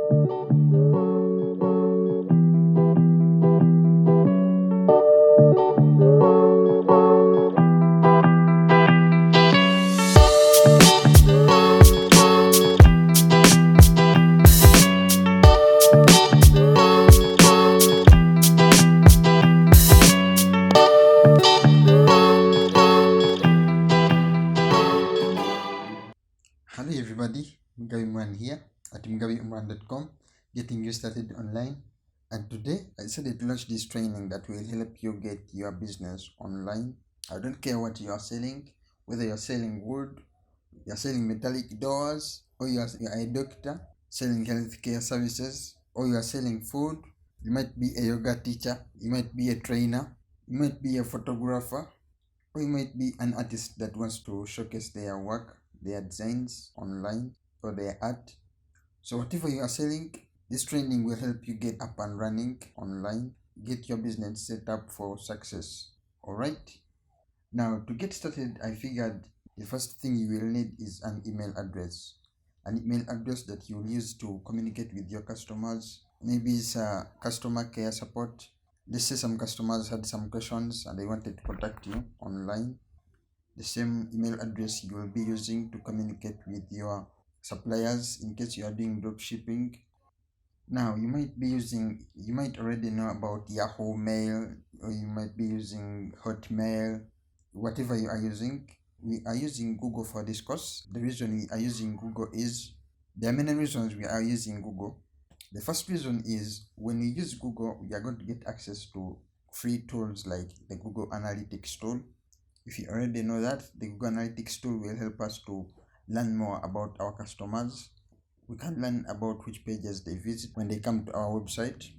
Hello everybody, Mugabe Imran here at mugabeimran.com, getting you started online. And today I decided to launch this training that will help you get your business online. I don't care what you are selling, whether you're selling wood, you're selling metallic doors, or you're a doctor selling healthcare services, or you're selling food. You might be a yoga teacher, you might be a trainer, you might be a photographer, or you might be an artist that wants to showcase their work, their designs online, or their art. So whatever you are selling, this training will help you get up and running online, get your business set up for success. Alright? Now to get started, I figured the first thing you will need is an email address. An email address that you will use to communicate with your customers. Maybe it's a customer care support. Let's say some customers had some questions and they wanted to contact you online. The same email address you will be using to communicate with your suppliers in case you are doing drop shipping. Now you might already know about Yahoo Mail, or you might be using Hotmail, whatever you are using. We are using Google for this course. The reason we are using Google is there are many reasons we are using Google. The first reason is when we use Google, we are going to get access to free tools like the Google Analytics tool. If you already know that, the Google Analytics tool will help us to learn more about our customers. We can learn about which pages they visit when they come to our website.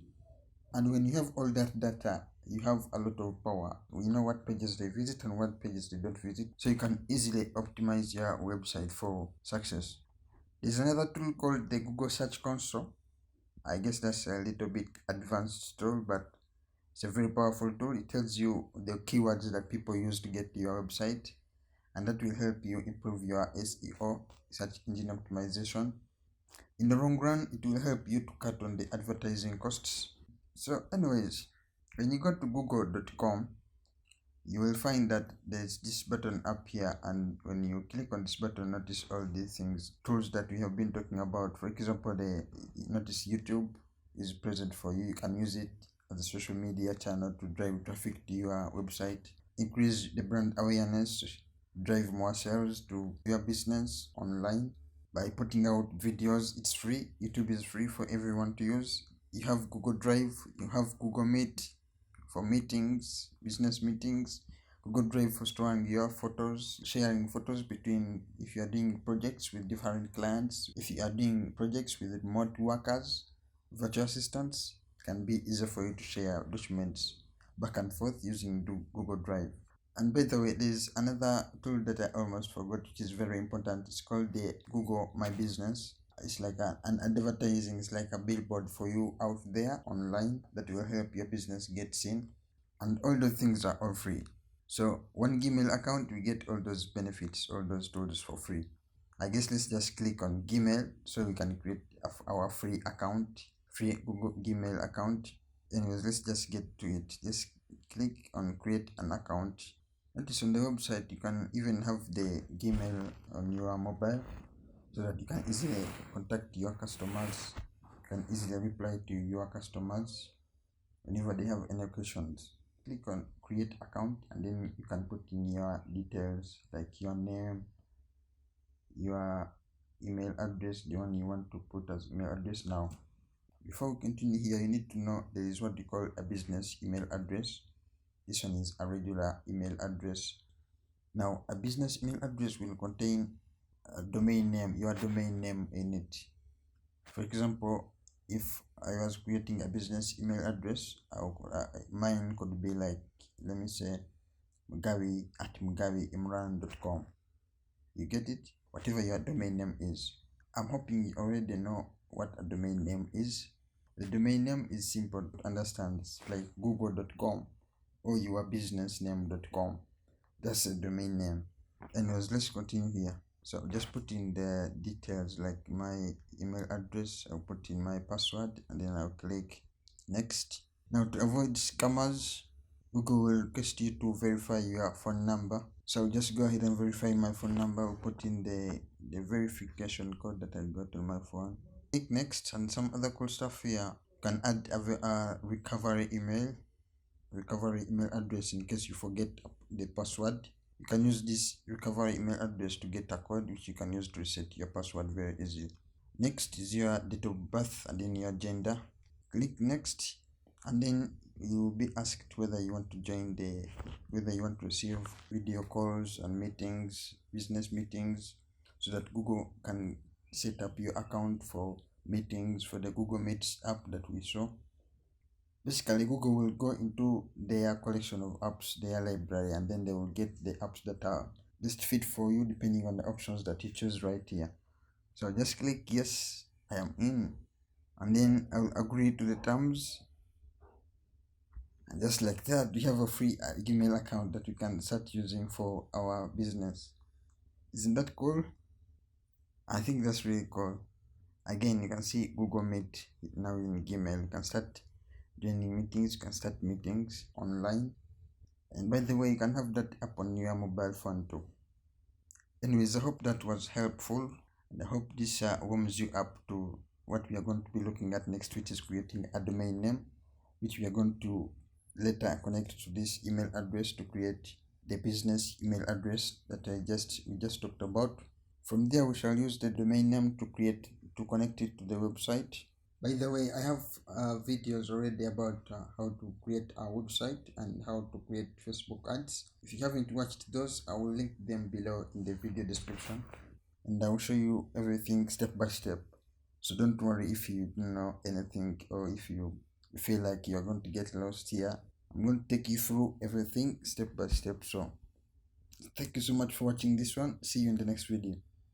And when you have all that data, you have a lot of power. You know what pages they visit and what pages they don't visit. So you can easily optimize your website for success. There's another tool called the Google Search Console. I guess that's a little bit advanced tool, but it's a very powerful tool. It tells you the keywords that people use to get to your website, and that will help you improve your SEO, search engine optimization. In the long run, it will help you to cut on the advertising costs. So anyways, when you go to google.com, you will find that there's this button up here, and when you click on this button, notice all these things, tools that we have been talking about. For example, notice YouTube is present for you. You can use it as a social media channel to drive traffic to your website, increase the brand awareness, drive more sales to your business online by putting out videos. It's free. YouTube is free for everyone to use. You have Google Drive, you have Google Meet for meetings, business meetings, Google Drive for storing your photos, sharing photos between, if you are doing projects with different clients, if you are doing projects with remote workers, virtual assistants, it can be easier for you to share documents back and forth using Google Drive. And by the way, there's another tool that I almost forgot, which is very important. It's called the Google My Business. It's like an advertising, it's like a billboard for you out there online that will help your business get seen. And all those things are all free. So one Gmail account, we get all those benefits, all those tools for free. I guess let's just click on Gmail so we can create our free account, free Google Gmail account. Anyways, let's just get to it. Just click on create an account. Notice on the website you can even have the Gmail on your mobile, so that you can easily contact your customers, you can easily reply to your customers whenever they have any questions. Click on create account, and then you can put in your details like your name, your email address, the one you want to put as email address. Now before we continue here, you need to know there is what you call a business email address. This one is a regular email address. Now a business email address will contain a domain name, your domain name in it. For example, if I was creating a business email address, mine could be like, let me say, mugabe@mugabeimran.com. You get it? Whatever your domain name is. I'm hoping you already know what a domain name is. The domain name is simple to understand. It's like google.com or yourbusinessname.com. That's a domain name. Anyways, let's continue here. So I'll just put in the details like my email address, I'll put in my password, and then I'll click next. Now to avoid scammers, Google will request you to verify your phone number. So I'll just go ahead and verify my phone number. I'll put in the verification code that I got on my phone. Click next, and some other cool stuff here. You can add a recovery email address in case you forget the password. You can use this recovery email address to get a code which you can use to reset your password very easily. Next is your date of birth and then your gender. Click next, and then you will be asked whether you want to whether you want to receive video calls and meetings, business meetings, so that Google can set up your account for meetings for the Google Meets app that we saw. Basically, Google will go into their collection of apps, their library, and then they will get the apps that are best fit for you depending on the options that you choose right here. So just click yes, I am in, and then I will agree to the terms. And just like that, we have a free Gmail account that we can start using for our business. Isn't that cool? I think that's really cool. Again, you can see Google Meet now in Gmail. You can start joining meetings, you can start meetings online. And by the way, you can have that app on your mobile phone too. Anyways, I hope that was helpful, and I hope this warms you up to what we are going to be looking at next, which is creating a domain name, which we are going to later connect to this email address to create the business email address that we just talked about. From there, we shall use the domain name to connect it to the website. By the way, I have videos already about how to create a website and how to create Facebook ads. If you haven't watched those, I will link them below in the video description, and I will show you everything step by step. So don't worry if you don't know anything or if you feel like you're going to get lost here. I'm going to take you through everything step by step. So thank you so much for watching this one. See you in the next video.